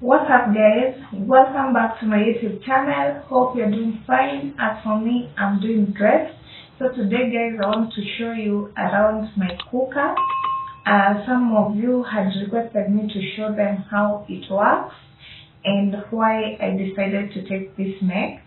What's up guys, welcome back to my YouTube channel. Hope you're doing fine. As for me, I'm doing great. So today guys, I want to show you around my cooker. Some of you had requested me to show them how it works and why I decided to take this make.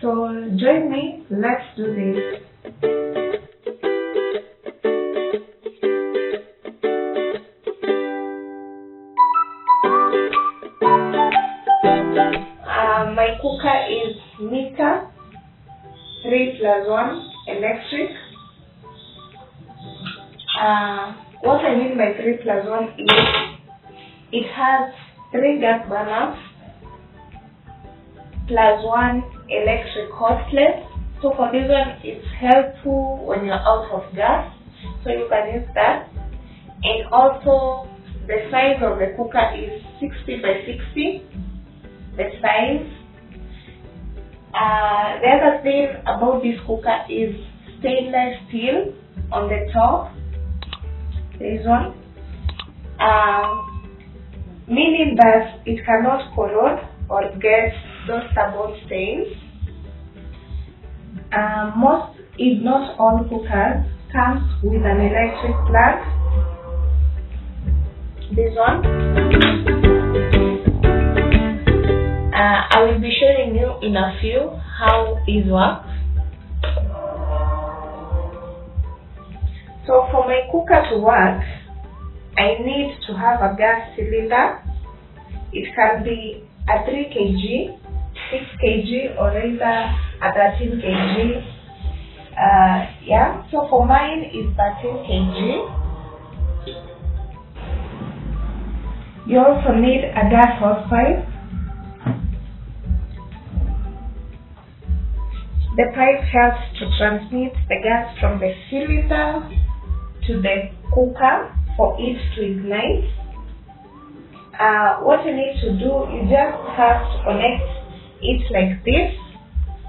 So join me, let's do this. My cooker is meter 3+1 electric. What I mean by 3+1 is it has 3 gas burners plus 1 electric hot plate. So for this one, it's helpful when you're out of gas, so you can use that. And also the size of the cooker is 60 by 60. The size. The other thing about this cooker is stainless steel on the top. This one, meaning that it cannot corrode or get those stubborn stains. Most, if not all, cookers comes with an electric plug. This one. I will be showing you in a few how it works. So for my cooker to work, I need to have a gas cylinder. It can be a 3 kg, 6 kg, or either a 13 kg. So for mine is 13 kg. You also need a gas hose. The pipe helps to transmit the gas from the cylinder to the cooker for it to ignite. What you need to do, you just have to connect it like this.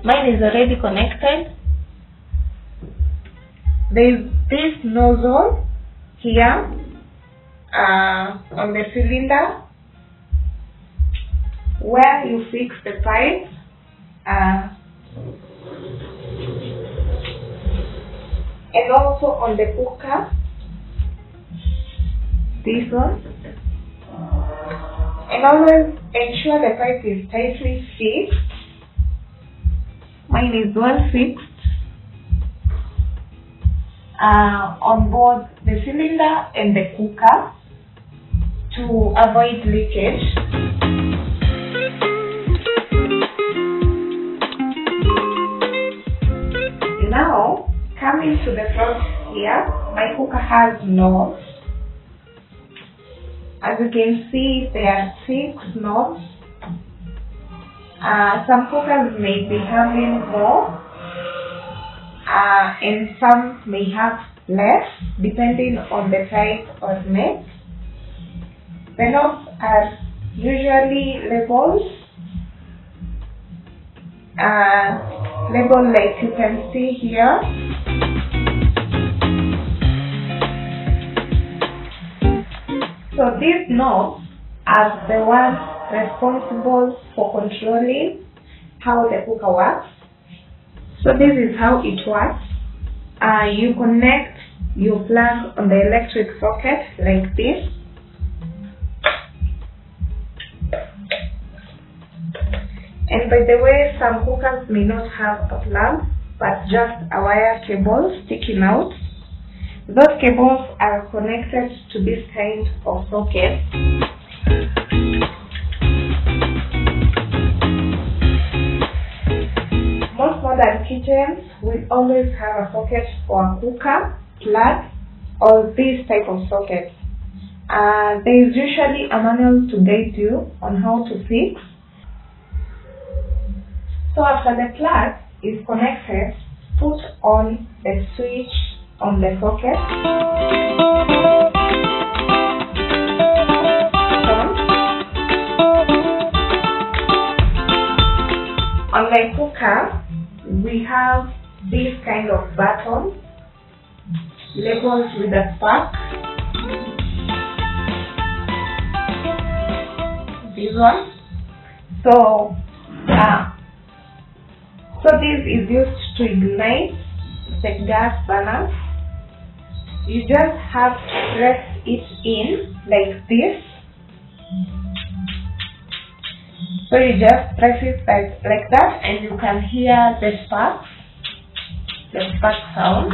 Mine is already connected. There is this nozzle here on the cylinder where you fix the pipe. And also on the cooker, this one. And always ensure the pipe is tightly fixed. Mine is well fixed on both the cylinder and the cooker to avoid leakage. Now, coming to the front here, my cooker has knobs. As you can see, there are 6 knobs. Some cookers may be having more, and some may have less, depending on the type of make. The knobs are usually labeled. Label like you can see here. So these knobs are the ones responsible for controlling how the cooker works. So this is how it works. You connect your plug on the electric socket like this. And by the way, some cookers may not have a plug, but just a wire cable sticking out. Those cables are connected to this kind of socket. Most modern kitchens will always have a socket for a cooker, plug, or this type of socket. There is usually a manual to guide you on how to fix. So after the plug is connected, put on the switch on the socket. On my cooker, we have this kind of button labeled with a spark. this one. So this is used to ignite the gas burner. You just have to press it in like this. So you just press it like that, and you can hear the spark sound.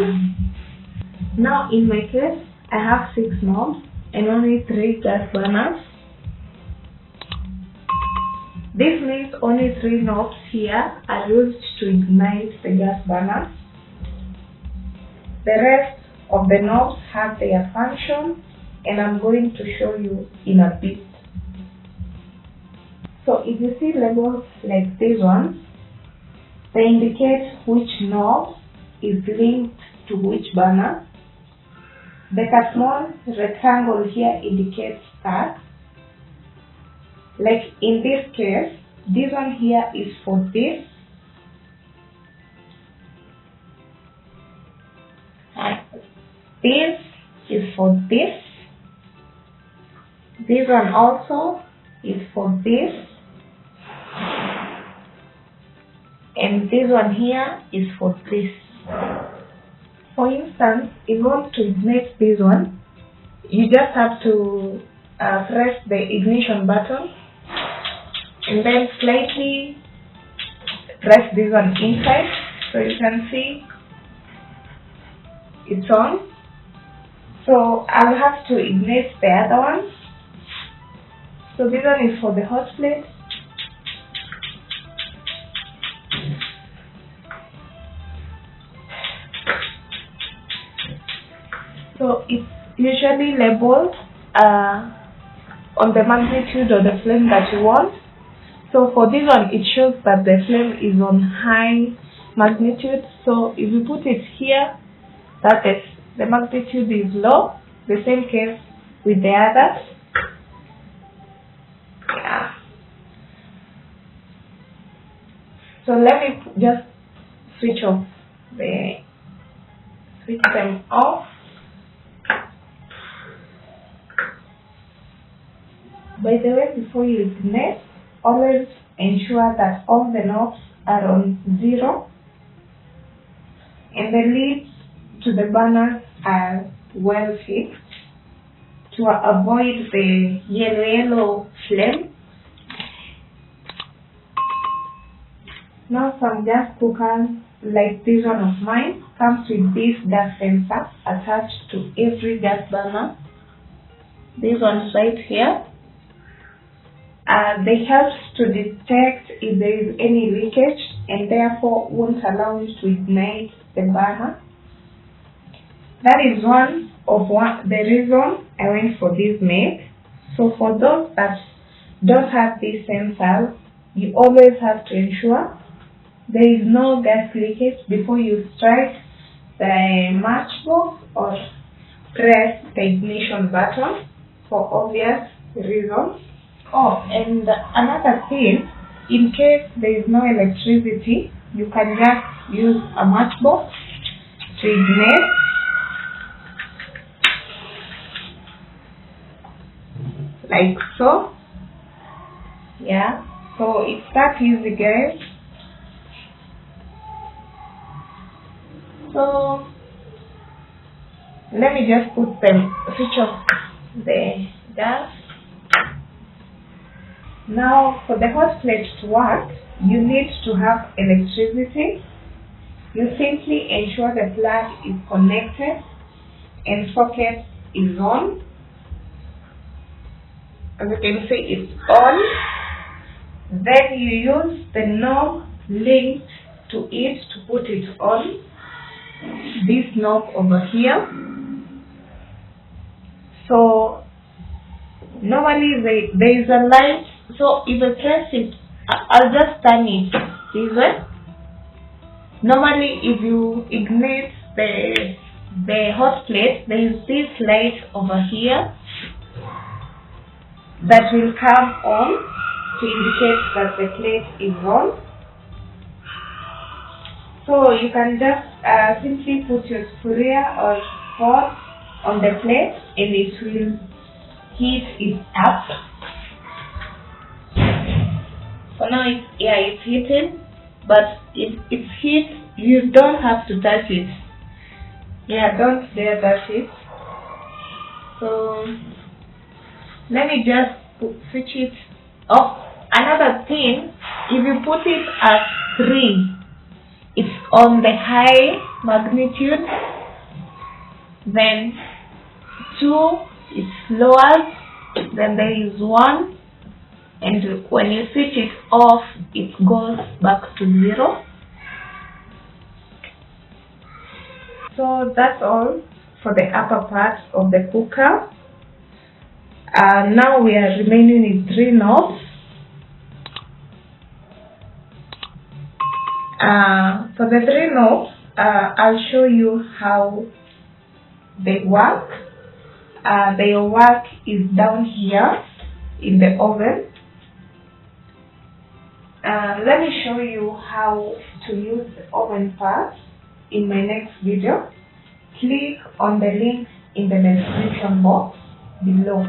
Now in my case, I have 6 knobs and only 3 gas burners. This means only 3 knobs here are used to ignite the gas burner. The rest of the knobs have their function, and I'm going to show you in a bit. So if you see labels like this one, they indicate which knob is linked to which burner. The small rectangle here indicates that. Like in this case, this one here is for this. And this is for this. This one also is for this. And this one here is for this. For instance, if you want to ignite this one, you just have to press the ignition button and then slightly press this one inside, so you can see it's on. So I'll have to ignite the other one. So this one is for the hot plate. So it's usually labeled on the magnitude of the flame that you want. So for this one, it shows that the flame is on high magnitude. So if you put it here, that is, the magnitude is low. The same case with the others. Yeah. So let me just switch them off. By the way, before you ignite, always ensure that all the knobs are on 0 and the leads to the burners are well fixed to avoid the yellow flame. Now some gas cookers like this one of mine comes with this gas sensor attached to every gas burner. This one right here. They help to detect if there is any leakage and therefore won't allow you to ignite the burner. That is the reason I went for this make. So for those that don't have this sensor, you always have to ensure there is no gas leakage before you strike the matchbox or press the ignition button for obvious reasons. Oh, and another thing, in case there is no electricity, you can just use a matchbox to ignite. Like so. Yeah, so it's that easy, guys. So let me just switch off the gas. Now for the hot plate to work, you need to have electricity. You simply ensure the plug is connected and socket is on. As you can see, it's on. Then you use the knob linked to it to put it on. This knob over here. So normally there is a light. So if I press it, I'll just turn it this way. Normally if you ignite the hot plate, there is this light over here that will come on to indicate that the plate is on. So you can just simply put your sprayer or pot on the plate and it will heat it up. For now, it's heating, but if it's heat, you don't have to touch it. Yeah, don't dare touch it. So let me just switch it off. Another thing, if you put it at 3, it's on the high magnitude. Then 2 is lower. Then there is 1, and when you switch it off, it goes back to 0. So that's all for the upper part of the cooker. Now we are remaining with 3 knobs. For the 3 knobs, I'll show you how they work. Their work is down here in the oven. Let me show you how to use the oven part in my next video. Click on the link in the description box below.